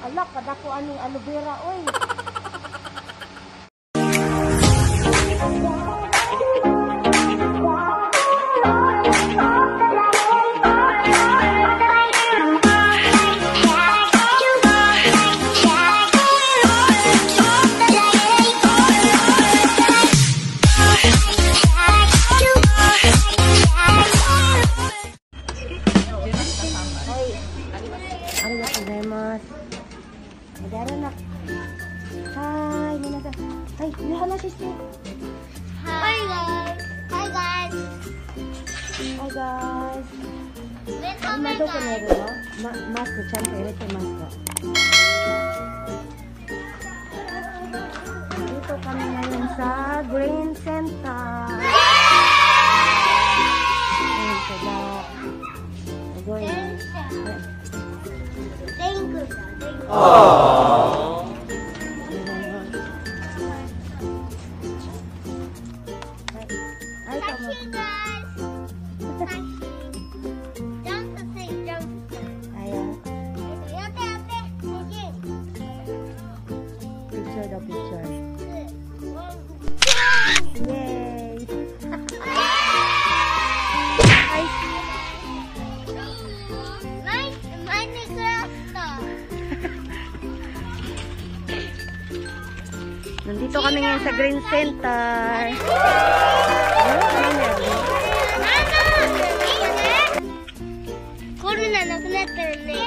Alak, kadako aning aloe vera, oy. Mask ko meron, no? Mask ko, siyempre, ito mask ko. Dito kami ngayon sa Green Center. Ayan, sada. Thank you. Aww. Nandito kami ngayon sa Green Center. Corona na kunatter ne.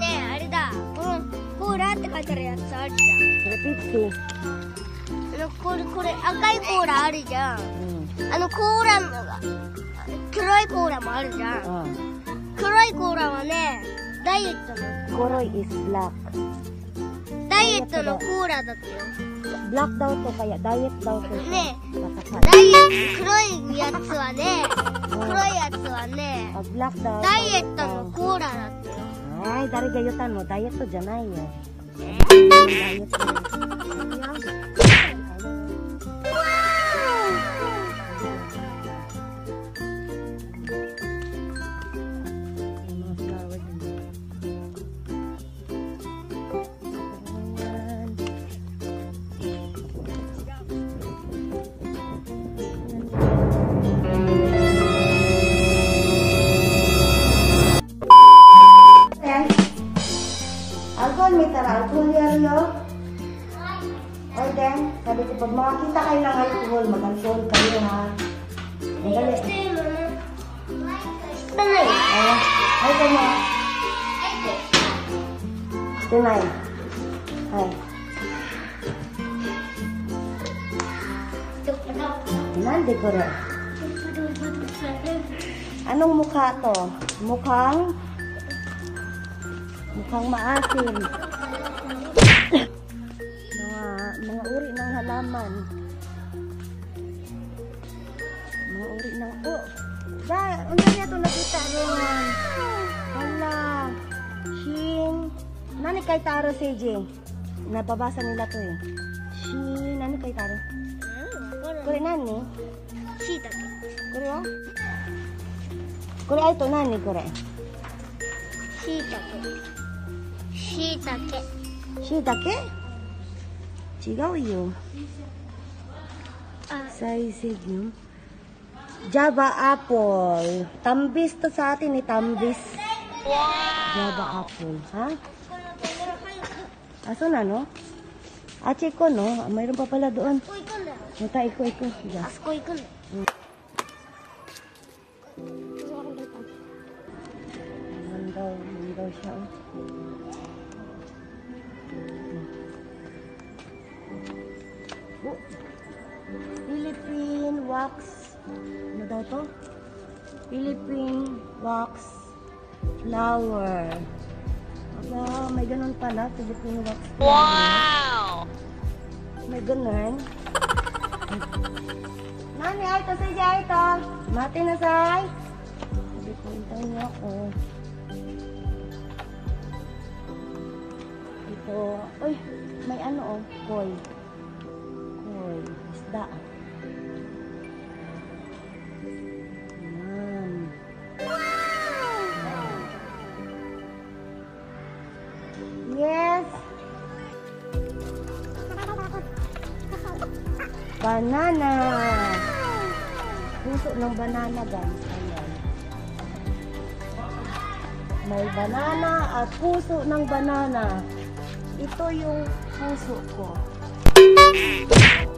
Ne, あれだ。コーラって書いてあるやつあるじゃん。これ赤いコーラあるじゃん。コーラの黒いコーラもあるじゃん。黒いコーラはね、ダイエットの。黒い is black。ダイエットのコーラだってよ。black daw to kaya diet daw to. ねダイエット黒いやつはね、黒いやつはね、black daw。ダイエットのコーラだってよ。Ay, dari gayutan mo, diet to dyan ay yun. Diet to. Alcohol yan yo. Oy den, sabi ko pag makakita kayo ng alcohol, mag-alcohol kayo ha. Dali. Tanay. Ay kamo. Tunay. Ay. Nandi ko rin. Anong mukha to? Mukhang maasim. Mga uri ng halaman. Mga uri ng... Oh! Ano niya ito nakita ron? Hala! Shin... Nani kay Taro, CJ? Nababasa nila to eh. Shin... Nani kay Taro? Kore nani? Shiitake. Kore o? Kore ay to nani kore? Shiitake. Shiitake. Shiitake? 違うよ。Saisig Java apple. Tambis to sa atin ni tambis. Wow! Java apple. Ha? Aso na no? Ache ko no? Mayroon pa pala doon. Mata iko. Asko ikon. Mandaw siya. Philippine wax. Ano daw to? Philippine wax flower. Aba, may ganun pala. Philippine wax flower. Wow! May ganun. Nani, ay to say ay to. Mati na say. Sabi ko, hintayin niyo ako. Ito. Uy, may ano oh. Koi. Isda. Ayan. banana. Puso ng banana, guys. Ayan. May banana at puso ng banana. Ito yung puso ko.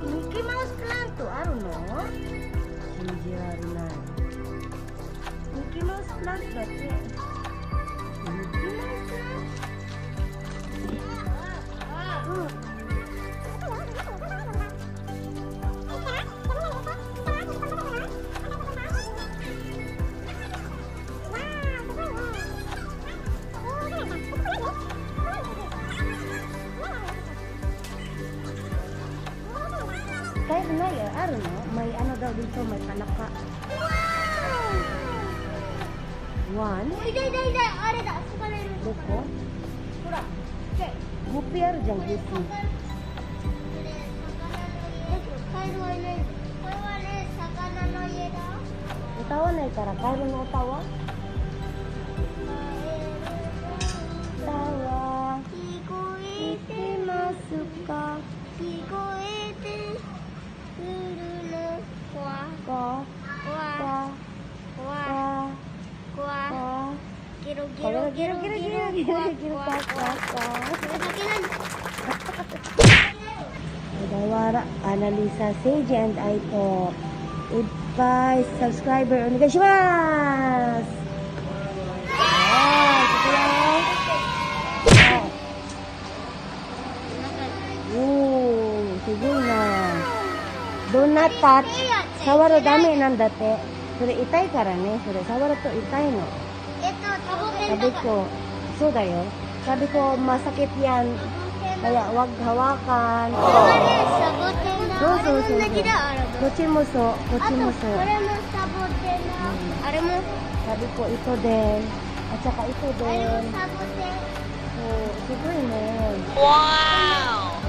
Mickey Mouse plant to. I don't know. Hindi na. Mickey Mouse plant ba ito? Mickey Mouse plant? Kahit na yun, I don't know, may ano daw dito, may palaka. One. Doko. Gupi aru jang gupi. Utawa na itara, kairo no utawa? Utawa. Ikemasu ka? Ko. Odawara, Analisa, Seiji, and Aito. Goodbye, subscriber. Onegaishimasu! Sige na. Do not touch. Sawaro dami nandate. Sure, itay kara ne. Sure, sawaro to itay no. Sabi ko, so dayo. Sabi ko, masakit yan. Kaya wag hawakan. So. Kochi mo so. Sabi ko, ito din. At saka ito din. So, siguro mo. Wow!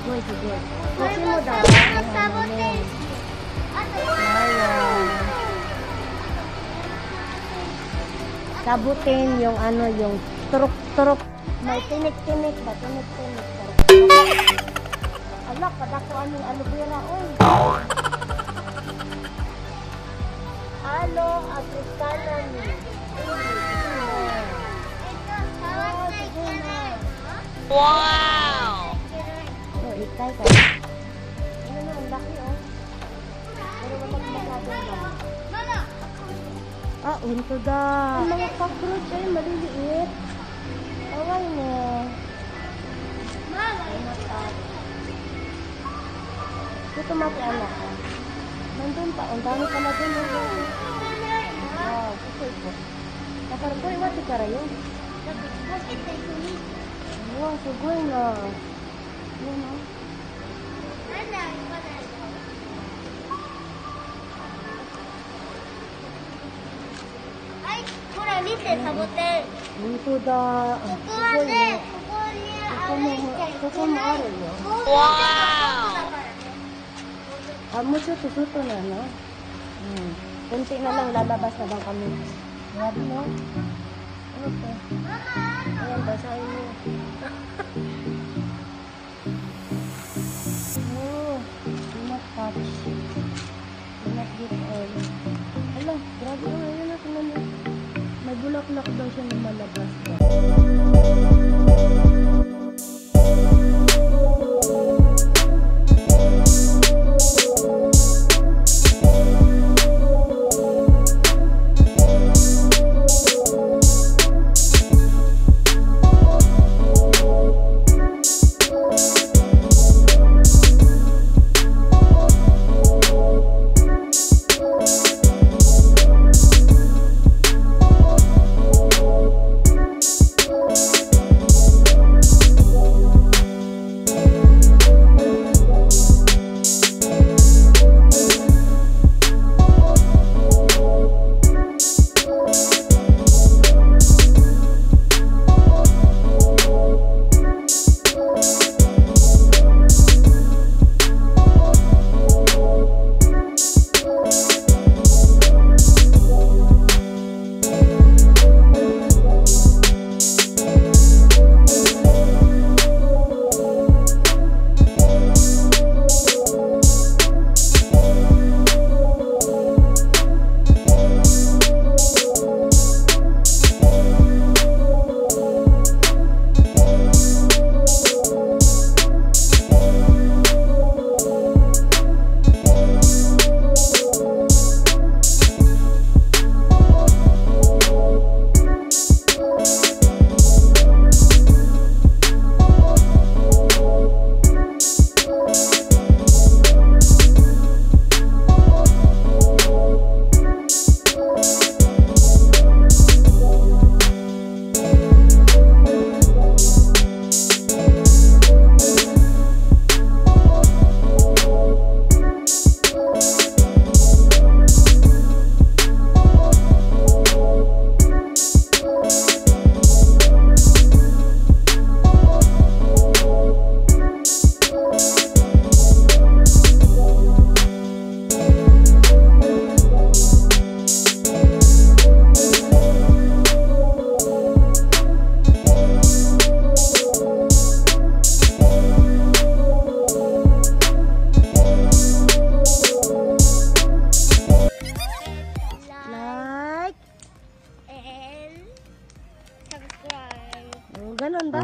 Siguro. Kochi mo daw. Sabutin yung ano, yung turok-turok. May tinik-tinik ba? Tinik-tinik. Alak, kadako anong aloe vera, oy. Alo, africana ni. Wow! So, itay ka. Ano na, ang laki, oh. Pero magbagado lang. Ah, unto da. Ang mga cockroach ay maliliit. Away mo. Ito mati-anak ka. Nandun pa. Ang dami ka na dun. Wow, ito po. Nakarang ko, iwati ka rin yun. Wow, sugoy na. Yun, oh. Dito da. Koko mo aro yo. Wow! Amo siya tututo na, no? Kunti na lang lalabas na bang kami. Grabe, no? Ano to? Ayan, basahin mo. Oh, do not touch. Do not get oil. Ala, grabe, oh, ayun na, tingnan mo. May bulaklak daw siya na malabas.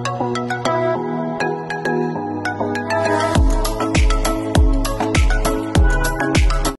ka?